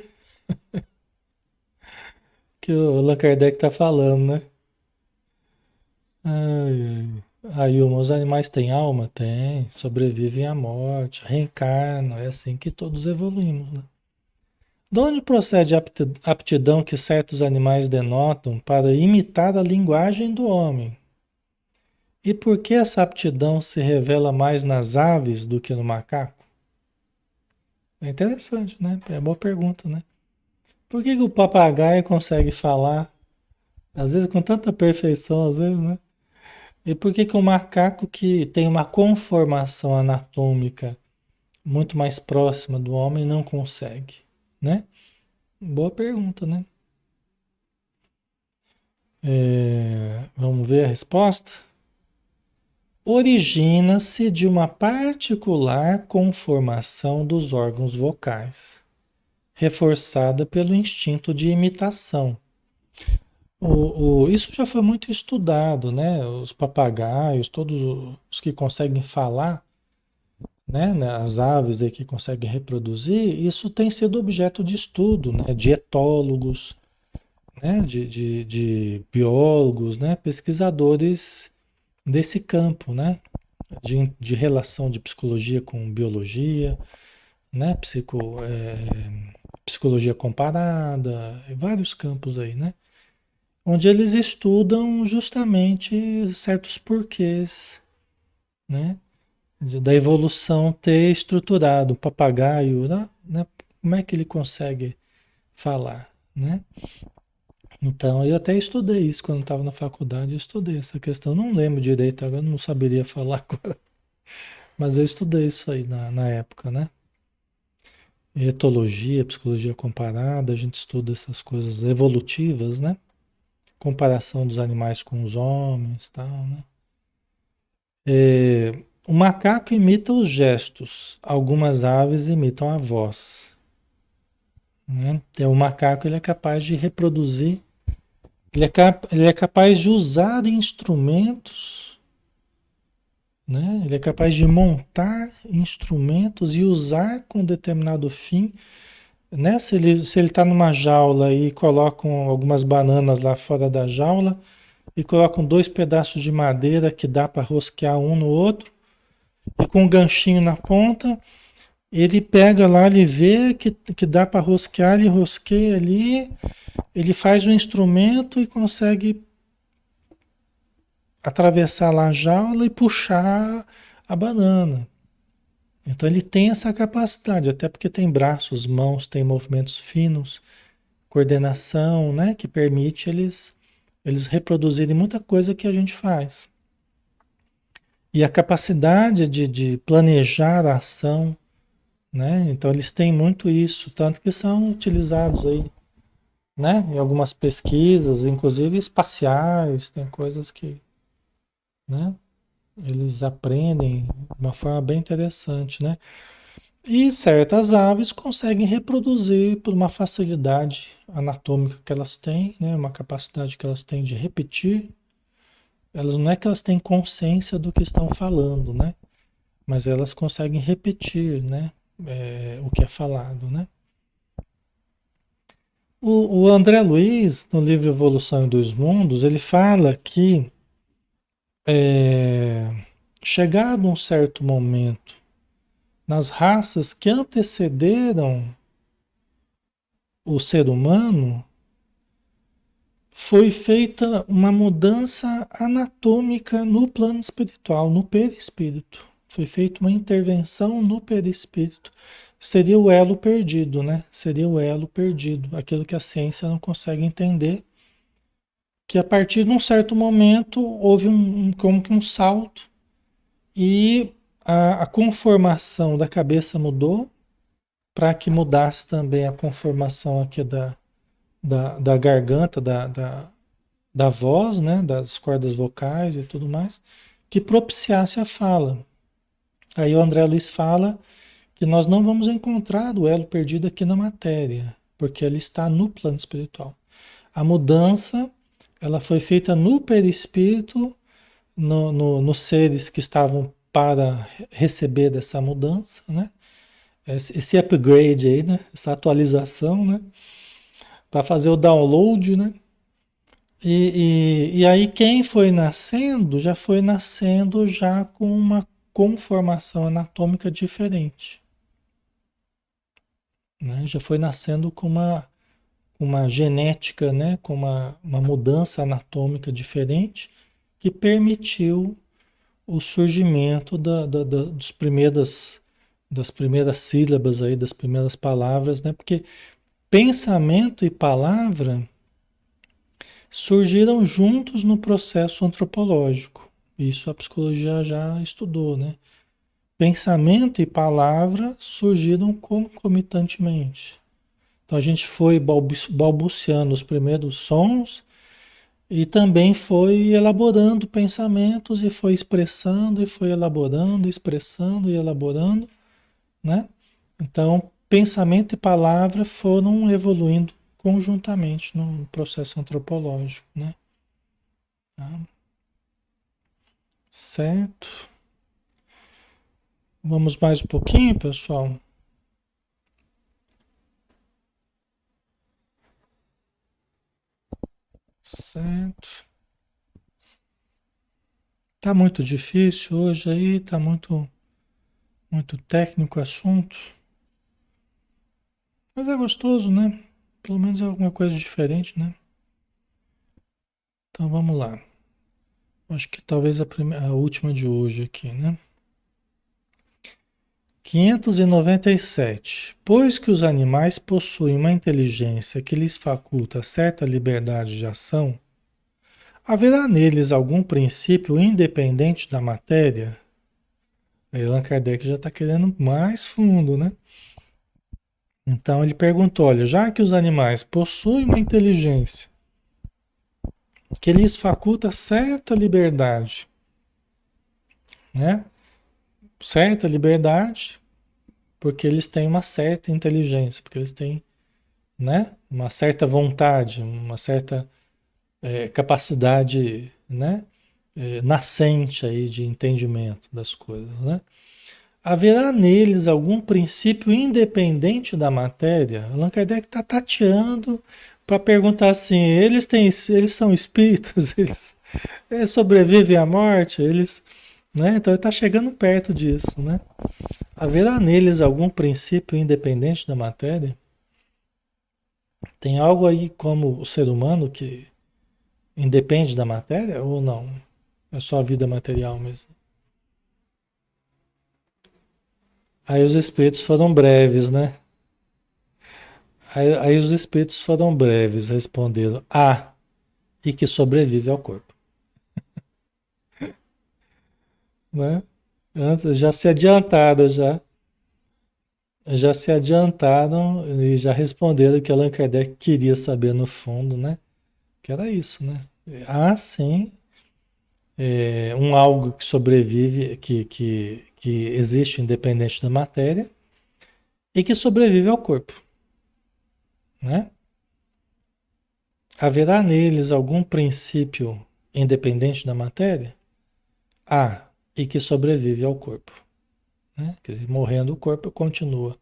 o Allan Kardec está falando, né? Ai, ai. Aí, os animais têm alma? Tem, sobrevivem à morte, reencarnam, é assim que todos evoluímos, né? De onde procede a aptidão que certos animais denotam para imitar a linguagem do homem? E por que essa aptidão se revela mais nas aves do que no macaco? É interessante, né? É uma boa pergunta, né? Por que que o papagaio consegue falar, às vezes com tanta perfeição, às vezes, né? E por que que o macaco que tem uma conformação anatômica muito mais próxima do homem não consegue, né? Boa pergunta, né? Vamos ver a resposta? Origina-se de uma particular conformação dos órgãos vocais, reforçada pelo instinto de imitação. Isso já foi muito estudado, né? Os papagaios, todos os que conseguem falar, né? As aves aí que conseguem reproduzir, isso tem sido objeto de estudo, né? De etólogos, né? De biólogos, né? Pesquisadores desse campo, né? De relação de psicologia com biologia, né? Psicologia comparada, vários campos aí, né? Onde eles estudam justamente certos porquês, né? Da evolução ter estruturado o papagaio, né? Como é que ele consegue falar, né? Então, eu até estudei isso quando estava na faculdade, eu estudei essa questão. Não lembro direito, agora não saberia falar agora, mas eu estudei isso aí na época, né? Etologia, psicologia comparada, a gente estuda essas coisas evolutivas, né? Comparação dos animais com os homens, tal, né? O macaco imita os gestos, algumas aves imitam a voz, né? Então, o macaco ele é capaz de reproduzir, ele é capaz de usar instrumentos, né? Ele é capaz de montar instrumentos e usar com determinado fim, né? Se ele está numa jaula e colocam algumas bananas lá fora da jaula e colocam dois pedaços de madeira que dá para rosquear um no outro, e com um ganchinho na ponta, ele pega lá, ele vê que dá para rosquear, ele rosqueia ali, ele faz um instrumento e consegue atravessar lá a jaula e puxar a banana. Então ele tem essa capacidade, até porque tem braços, mãos, tem movimentos finos, coordenação, né, que permite eles reproduzirem muita coisa que a gente faz. E a capacidade de planejar a ação, né? Então eles têm muito isso, tanto que são utilizados aí, né? Em algumas pesquisas, inclusive espaciais, tem coisas que, né? Eles aprendem de uma forma bem interessante, né? E certas aves conseguem reproduzir por uma facilidade anatômica que elas têm, né? Uma capacidade que elas têm de repetir. Elas não é que elas têm consciência do que estão falando, né? Mas elas conseguem repetir, né? O que é falado, né? O André Luiz, no livro Evolução em Dois Mundos, ele fala que é, chegado um certo momento, nas raças que antecederam o ser humano, foi feita uma mudança anatômica no plano espiritual, no perispírito. Foi feita uma intervenção no perispírito. Seria o elo perdido, né? Seria o elo perdido, aquilo que a ciência não consegue entender, que a partir de um certo momento houve como que um salto e a conformação da cabeça mudou para que mudasse também a conformação aqui da garganta, da voz, né, das cordas vocais e tudo mais, que propiciasse a fala. Aí o André Luiz fala que nós não vamos encontrar o elo perdido aqui na matéria, porque ele está no plano espiritual. A mudança, ela foi feita no perispírito, nos seres que estavam para receber dessa mudança, né? Esse upgrade aí, né? Essa atualização, né? Para fazer o download, né? E aí quem foi nascendo, já foi nascendo já com uma conformação anatômica diferente. né? Já foi nascendo com uma genética, né? Com uma mudança anatômica diferente que permitiu o surgimento das primeiras sílabas aí, das primeiras palavras, né? Porque pensamento e palavra surgiram juntos no processo antropológico. Isso a psicologia já estudou, né? Pensamento e palavra surgiram concomitantemente. Então a gente foi balbuciando os primeiros sons e também foi elaborando pensamentos e foi expressando e foi elaborando, expressando e elaborando, né? Então, pensamento e palavra foram evoluindo conjuntamente no processo antropológico, né? Tá? Certo? Vamos mais um pouquinho, pessoal? Certo. Tá muito difícil hoje aí, tá muito técnico o assunto, mas é gostoso, né? Pelo menos é alguma coisa diferente, né? Então vamos lá. Acho que talvez a última de hoje aqui, né? 597. Pois que os animais possuem uma inteligência que lhes faculta certa liberdade de ação, haverá neles algum princípio independente da matéria? Aí Allan Kardec já está querendo mais fundo, né? Então ele perguntou: olha, já que os animais possuem uma inteligência que lhes faculta certa liberdade, né? Certa liberdade, porque eles têm uma certa inteligência, porque eles têm, né? Uma certa vontade, uma certa capacidade, né? Nascente aí de entendimento das coisas, né? Haverá neles algum princípio independente da matéria? Allan Kardec está tateando para perguntar assim: eles são espíritos, eles sobrevivem à morte, né? Então ele está chegando perto disso, né? Haverá neles algum princípio independente da matéria? Tem algo aí como o ser humano que independe da matéria ou não? É só a vida material mesmo? Aí os espíritos foram breves, né? Aí os espíritos foram breves, responderam: e que sobrevive ao corpo, né? Antes, já se adiantaram e já responderam o que Allan Kardec queria saber no fundo, né? Que era isso, né? Há sim um algo que sobrevive, que existe independente da matéria e que sobrevive ao corpo, né? Haverá neles algum princípio independente da matéria? Há, e que sobrevive ao corpo, né? Quer dizer, morrendo o corpo continua.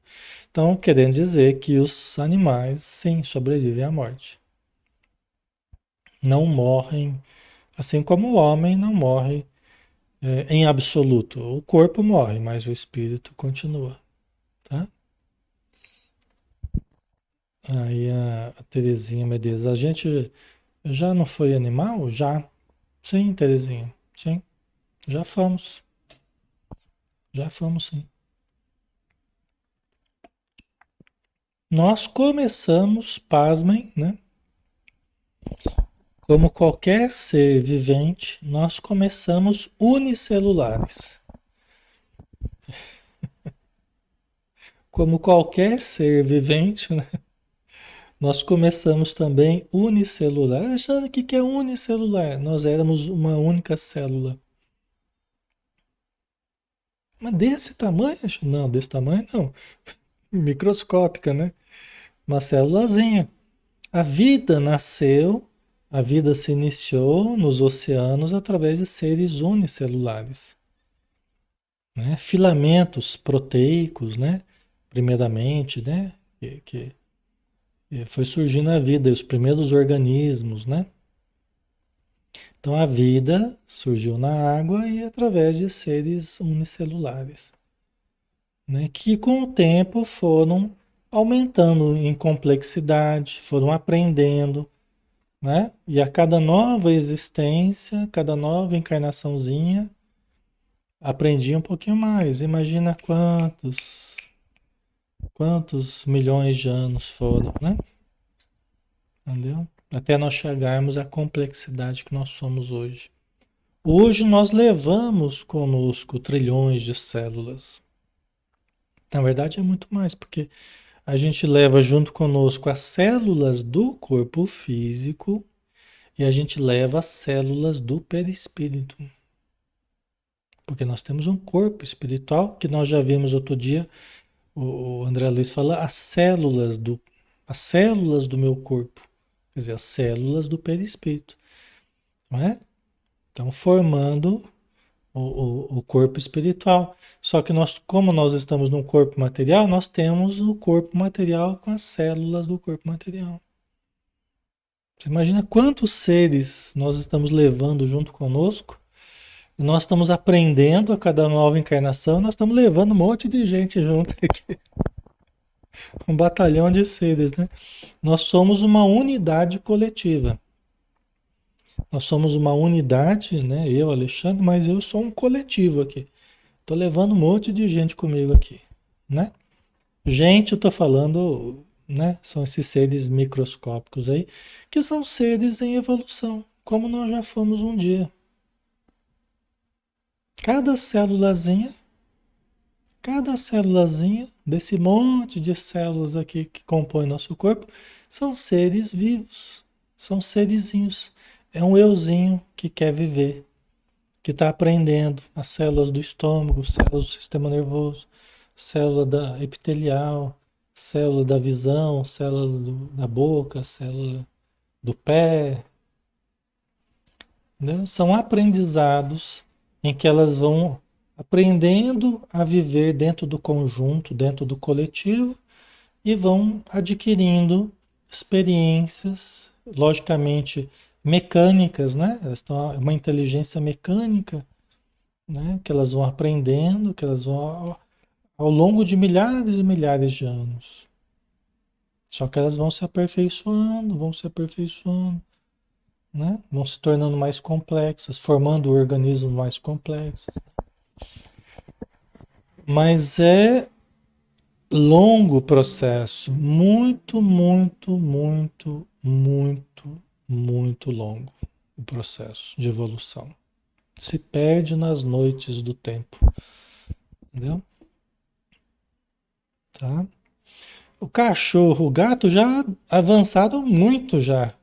Então, querendo dizer que os animais, sim, sobrevivem à morte. Não morrem, assim como o homem não morre em absoluto. O corpo morre, mas o espírito continua, tá? Aí a Terezinha Medeiros, a gente já não foi animal? Já. Sim, Terezinha, sim. Já fomos, já fomos, sim. Nós começamos, pasmem, né? Como qualquer ser vivente, nós começamos unicelulares. Como qualquer ser vivente, né? Nós começamos também unicelular. Achando que é unicelular? Nós éramos uma única célula. Mas desse tamanho? Não, desse tamanho não. Microscópica, né? Uma célulazinha. A vida nasceu, a vida se iniciou nos oceanos através de seres unicelulares, né? Filamentos proteicos, né? Primeiramente, né? Que foi surgindo a vida, os primeiros organismos, né? Então a vida surgiu na água e através de seres unicelulares, né? Que com o tempo foram aumentando em complexidade, foram aprendendo, né? E a cada nova existência, cada nova encarnaçãozinha, aprendia um pouquinho mais. Imagina quantos milhões de anos foram, né? Entendeu? Até nós chegarmos à complexidade que nós somos hoje. Hoje nós levamos conosco trilhões de células. Na verdade é muito mais, porque a gente leva junto conosco as células do corpo físico e a gente leva as células do perispírito. Porque nós temos um corpo espiritual, que nós já vimos outro dia, o André Luiz fala, as células do meu corpo. Quer dizer, as células do perispírito. Não é? Então, formando o corpo espiritual. Só que nós, como nós estamos num corpo material, nós temos o corpo material com as células do corpo material. Você imagina quantos seres nós estamos levando junto conosco? Nós estamos aprendendo a cada nova encarnação, nós estamos levando um monte de gente junto aqui. Um batalhão de seres, né? Nós somos uma unidade coletiva. Nós somos uma unidade, né? Eu, Alexandre, mas eu sou um coletivo aqui. Tô levando um monte de gente comigo aqui, né? Gente, eu tô falando, né? São esses seres microscópicos aí, que são seres em evolução, como nós já fomos um dia. Cada célulazinha, cada célulazinha desse monte de células aqui que compõem nosso corpo são seres vivos, são serizinhos. É um euzinho que quer viver, que está aprendendo as células do estômago, células do sistema nervoso, célula da epitelial, célula da visão, célula da boca, célula do pé, né? São aprendizados em que elas vão aprendendo a viver dentro do conjunto, dentro do coletivo e vão adquirindo experiências, logicamente mecânicas, né? Elas estão uma inteligência mecânica, né? Que elas vão aprendendo, que elas vão ao longo de milhares e milhares de anos. Só que elas vão se aperfeiçoando, né? Vão se tornando mais complexas, formando organismos mais complexos. Mas é longo processo, muito, muito, muito, muito, muito longo o processo de evolução. Se perde nas noites do tempo, entendeu? Tá? O cachorro, o gato já avançado muito já,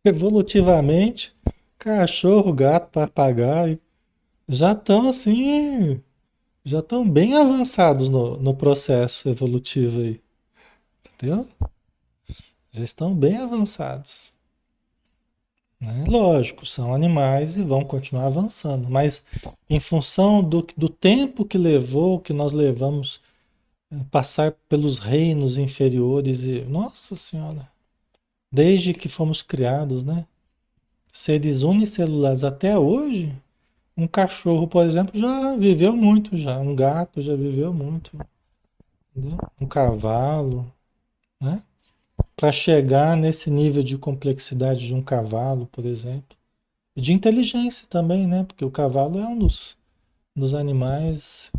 evolutivamente. Cachorro, gato, papagaio já estão assim, já estão bem avançados no processo evolutivo aí, entendeu? Já estão bem avançados, né? Lógico, são animais e vão continuar avançando, mas em função do tempo que levou, que nós levamos passar pelos reinos inferiores e, nossa Senhora, desde que fomos criados, né? Seres unicelulares até hoje, um cachorro, por exemplo, já viveu muito já, um gato já viveu muito, entendeu? Um cavalo, né? Para chegar nesse nível de complexidade de um cavalo, por exemplo. E de inteligência também, né? Porque o cavalo é um dos animais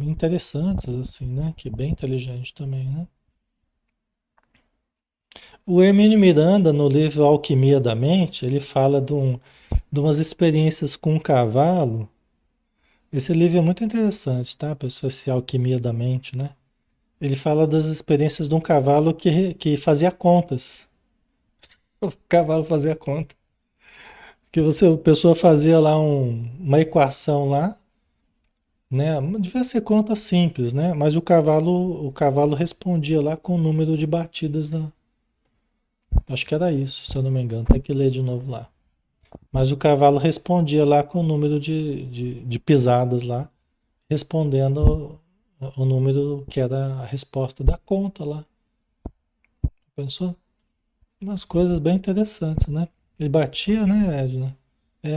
interessantes, assim, né? Que é bem inteligente também, né? O Hermínio Miranda, no livro Alquimia da Mente, ele fala de umas experiências com um cavalo. Esse livro é muito interessante, tá, pessoal? Esse Alquimia da Mente, né? Ele fala das experiências de um cavalo que fazia contas. O cavalo fazia conta. Que a pessoa fazia lá uma equação lá, né? Devia ser conta simples, né? Mas o cavalo respondia lá com o número de batidas acho que era isso, se eu não me engano. Tem que ler de novo lá. Mas o cavalo respondia lá com o número de pisadas lá, respondendo o número que era a resposta da conta lá. Pensou? Umas coisas bem interessantes, né? Ele batia, né, Edna?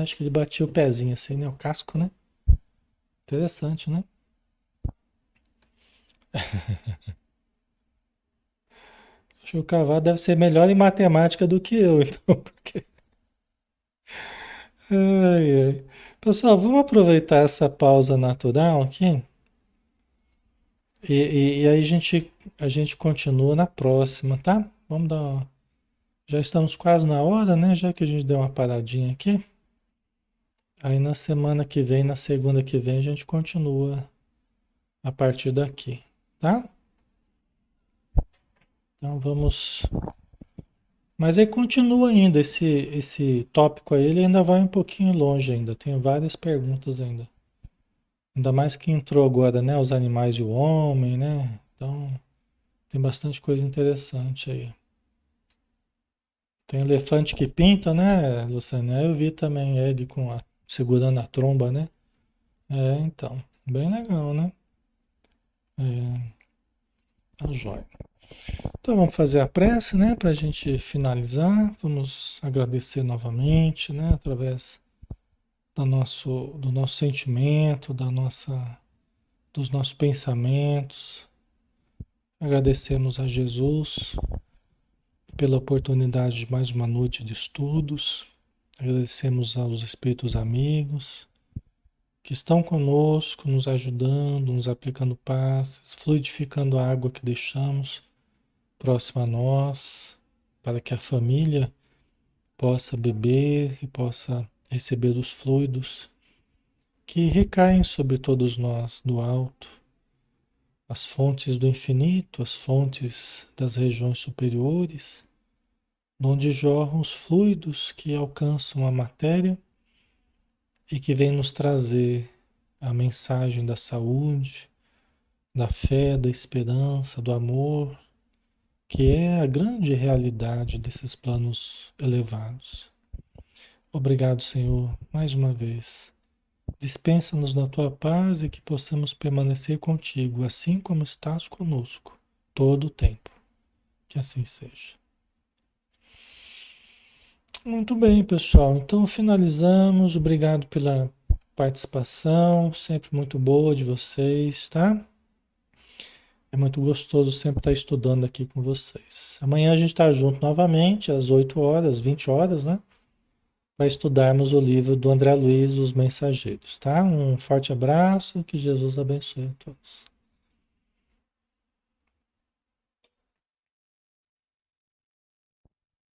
Acho que ele batia o pezinho assim, né? O casco, né? Interessante, né? Acho que o cavalo deve ser melhor em matemática do que eu, então, porque... Ai, ai. Pessoal, vamos aproveitar essa pausa natural aqui e aí a gente continua na próxima, tá? Vamos dar uma... Já estamos quase na hora, né? Já que a gente deu uma paradinha aqui. Aí na semana que vem, na segunda que vem, a gente continua a partir daqui, tá? Então vamos. Mas aí continua ainda esse tópico aí, ele ainda vai um pouquinho longe ainda. Tem várias perguntas ainda. Ainda mais que entrou agora, né? Os animais e o homem, né? Então tem bastante coisa interessante aí. Tem elefante que pinta, né, Luciana? Eu vi também ele segurando a tromba, né? É, então, bem legal, né? É, tá joia. Então vamos fazer a prece, né, para a gente finalizar. Vamos agradecer novamente, né, através do nosso sentimento, dos nossos pensamentos. Agradecemos a Jesus pela oportunidade de mais uma noite de estudos. Agradecemos aos espíritos amigos que estão conosco, nos ajudando, nos aplicando passes, fluidificando a água que deixamos próxima a nós, para que a família possa beber e possa receber os fluidos que recaem sobre todos nós do alto, as fontes do infinito, as fontes das regiões superiores, onde jorram os fluidos que alcançam a matéria e que vêm nos trazer a mensagem da saúde, da fé, da esperança, do amor, que é a grande realidade desses planos elevados. Obrigado, Senhor, mais uma vez. Dispensa-nos na tua paz e que possamos permanecer contigo, assim como estás conosco, todo o tempo. Que assim seja. Muito bem, pessoal. Então finalizamos. Obrigado pela participação, sempre muito boa de vocês, tá? É muito gostoso sempre estar estudando aqui com vocês. Amanhã a gente está junto novamente, às 8 horas, 20 horas, né? Para estudarmos o livro do André Luiz, Os Mensageiros, tá? Um forte abraço, que Jesus abençoe a todos.